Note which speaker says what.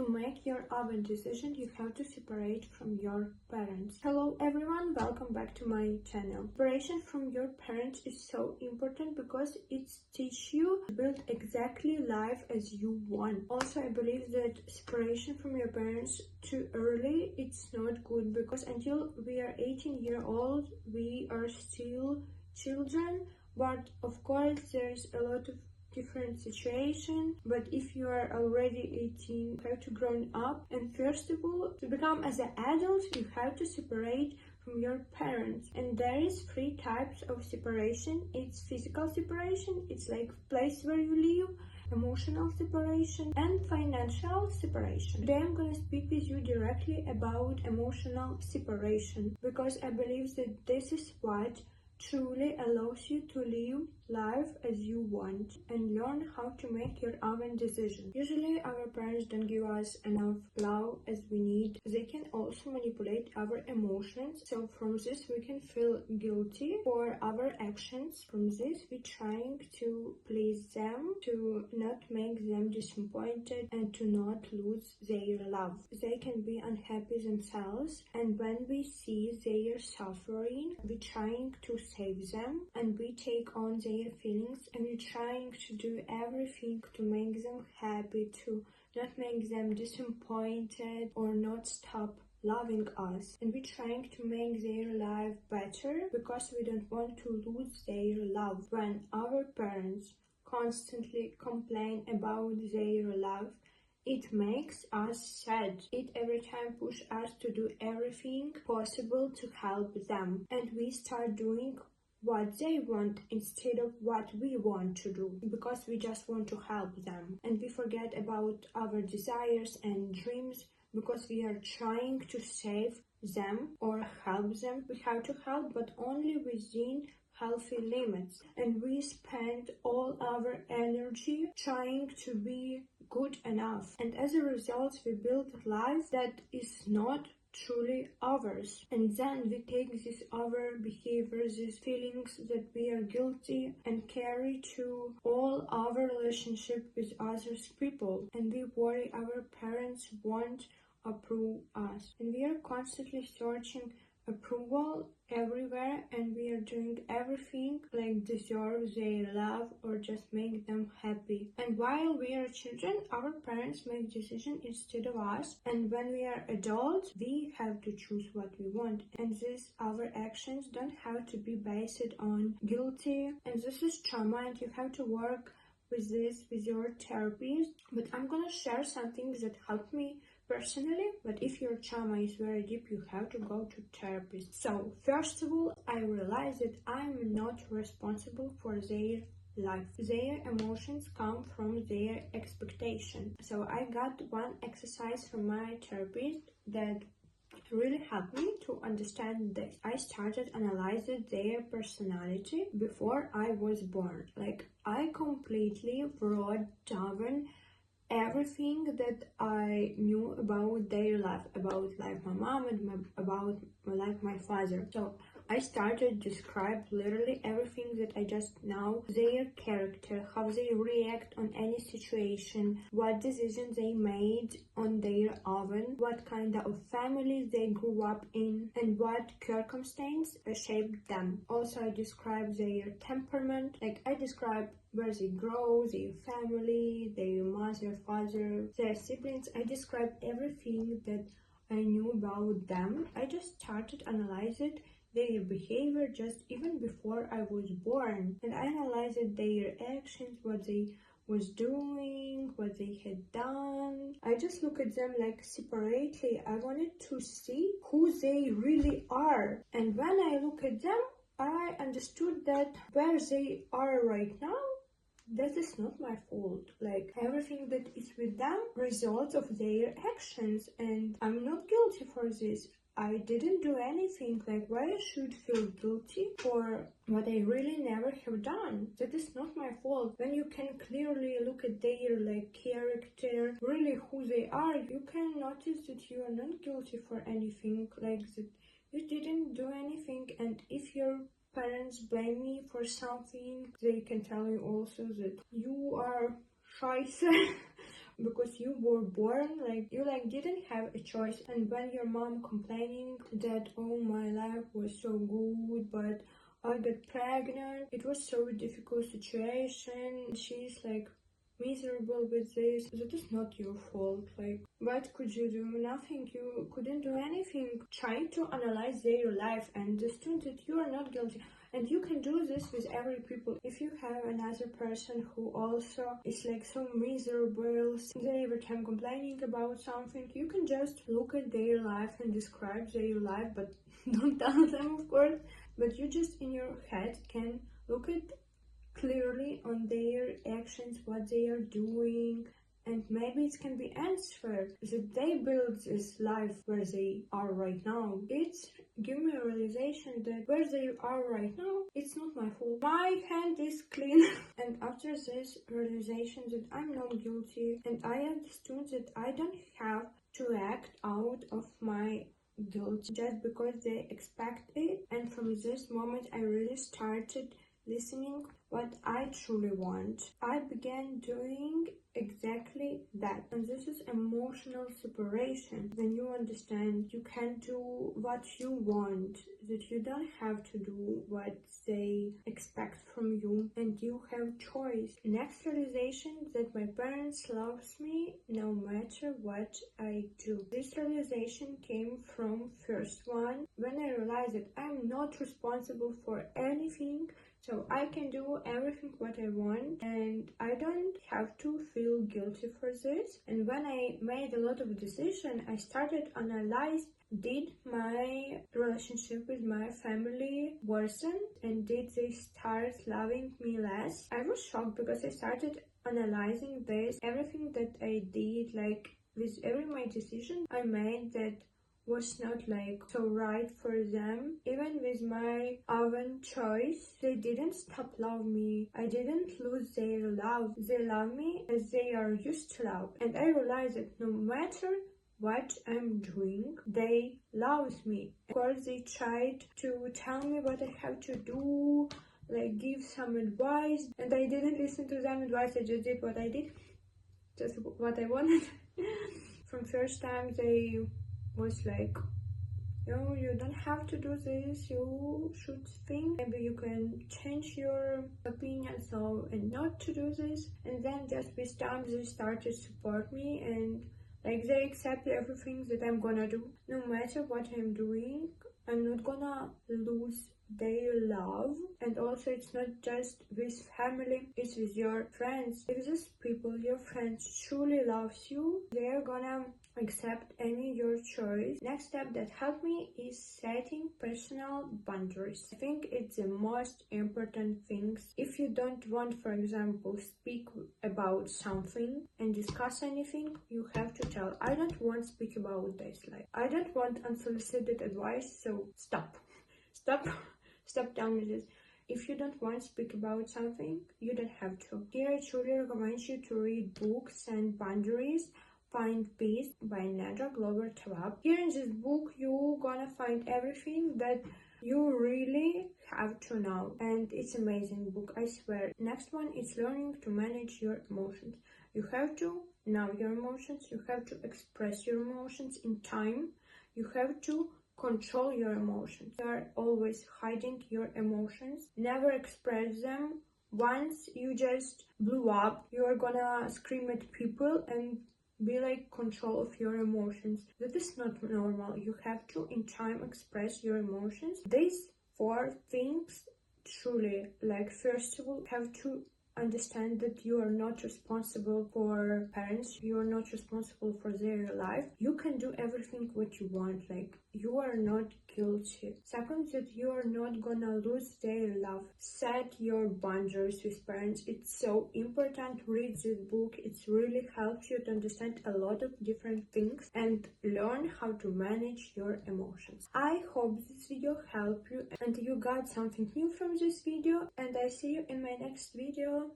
Speaker 1: To make your own decision, you have to separate from your parents. Hello everyone, welcome back to my channel. Separation from your parents is so important because it teaches you to build exactly life as you want. Also, I believe that separation from your parents too early, it's not good, because until we are 18 years old, we are still children. But of course, there's a lot of different situation. But if you are already 18, you have to grow up, and first of all, to become as an adult, you have to separate from your parents. And there is 3 types of separation. It's physical separation, it's like place where you live, emotional separation, and financial separation. Today I'm gonna speak with you directly about emotional separation, because I believe that this is what truly allows you to live life as you want and learn how to make your own decision. Usually our parents don't give us enough love as we need. They can also manipulate our emotions, so from this we can feel guilty for our actions. From this we're trying to please them, to not make them disappointed, and to not lose their love. They can be unhappy themselves, and when we see their suffering, we're trying to save them, and we take on their feelings, and we're trying to do everything to make them happy, to not make them disappointed or not stop loving us. And we're trying to make their life better because we don't want to lose their love. When our parents constantly complain about their love, it makes us sad. It every time push us to do everything possible to help them, and we start doing what they want instead of what we want to do, because we just want to help them, and we forget about our desires and dreams because we are trying to save them or help them. We have to help, but only within healthy limits, and we spend all our energy trying to be good enough, and as a result we build a life that is not truly ours. And then we take this our behavior, these feelings that we are guilty, and carry to all our relationship with other people, and we worry our parents won't approve us, and we are constantly searching approval everywhere, and we are doing everything like deserve their love or just make them happy. And while we are children, our parents make decisions instead of us, and when we are adults, we have to choose what we want, and this our actions don't have to be based on guilty, and this is trauma, and you have to work with this with your therapist. But I'm gonna share something that helped me personally, but if your trauma is very deep, you have to go to therapist. So first of all, I realized that I'm not responsible for their life. Their emotions come from their expectation. So I got one exercise from my therapist that really helped me to understand this. I started analyzing their personality before I was born. Like, I completely wrote down everything that I knew about their life, about like my mom and about like my father. So I started describe literally everything that I just know, their character, how they react on any situation, what decisions they made on their own, what kind of family they grew up in, and what circumstance shaped them. Also, I describe their temperament, like I describe where they grow, their family, their mother, father, their siblings. I describe everything that I knew about them. I just started analyzing their behavior just even before I was born, and I analyzed their actions, what they was doing, what they had done. I just look at them like separately. I wanted to see who they really are, and when I look at them, I understood that where they are right now, that is not my fault. Like, everything that is with them results of their actions, and I'm not guilty for this. I didn't do anything. Like, why I should feel guilty for what I really never have done? That is not my fault. When you can clearly look at their like character, really who they are, you can notice that you are not guilty for anything, like that you didn't do anything. And if your parents blame me for something, they can tell you also that you are scheiße because you were born, like you didn't have a choice. And when your mom complaining that, oh, my life was so good, but I got pregnant, it was so difficult situation, she's like miserable with this, that is not your fault. Like, what could you do? Nothing. You couldn't do anything. Trying to analyze their life and understand that you are not guilty. And you can do this with every people. If you have another person who also is like so miserable, they every time complaining about something, you can just look at their life and describe their life, but don't tell them, of course. But you just in your head can look at clearly on their actions, what they are doing, and maybe it can be answered that they build this life where they are right now. It's give me a realization that where they are right now, it's not my fault. My hand is clean. And after this realization that I'm not guilty, and I understood that I don't have to act out of my guilt just because they expect it. And from this moment I really started listening what I truly want. I began doing exactly that. And this is emotional separation. When you understand you can do what you want, that you don't have to do what they expect from you, and you have choice. Next realization, that my parents loves me no matter what I do. This realization came from first one, when I realized that I'm not responsible for anything, so I can do everything what I want and I don't have to feel guilty for this. And when I made a lot of decisions, I started analyze, did my relationship with my family worsen, and did they start loving me less? I was shocked because I started analyzing this, everything that I did, like with every my decision I made that was not like so right for them. Even with my own choice, they didn't stop love me. I didn't lose their love. They love me as they are used to love. And I realized that no matter what I'm doing, they love me. Of course, they tried to tell me what I have to do, like give some advice, and I didn't listen to them advice. I just did what I did, just what I wanted. From first time, they was like, no, you don't have to do this, you should think, maybe you can change your opinion so and not to do this. And then just with time they started to support me, and like they accept everything that I'm gonna do. No matter what I'm doing, I'm not gonna lose their love. And also it's not just with family, it's with your friends. If these people, your friends, truly loves you, they're gonna accept any your choice. Next step that helped me is setting personal boundaries. I think it's the most important things. If you don't want, for example, speak about something and discuss anything, you have to tell, I don't want to speak about this, like I don't want unsolicited advice, so stop telling me this. If you don't want to speak about something, you don't have to. Here I truly recommend you to read books and boundaries. Find Peace by Nedra Glover Tawwab. Here in this book, you're gonna find everything that you really have to know, and it's amazing book, I swear. Next one is learning to manage your emotions. You have to know your emotions, you have to express your emotions in time, you have to control your emotions. You are always hiding your emotions, never express them. Once you just blew up, you are gonna scream at people and be like control of your emotions. That is not normal. You have to in time express your emotions. These 4 things truly, like first of all, have to understand that you are not responsible for parents, you are not responsible for their life. You can do everything what you want, like you are not guilty. Second, that you are not gonna lose their love. Set your boundaries with parents. It's so important. Read this book. It really helps you to understand a lot of different things and learn how to manage your emotions. I hope this video helped you and you got something new from this video, and I see you in my next video.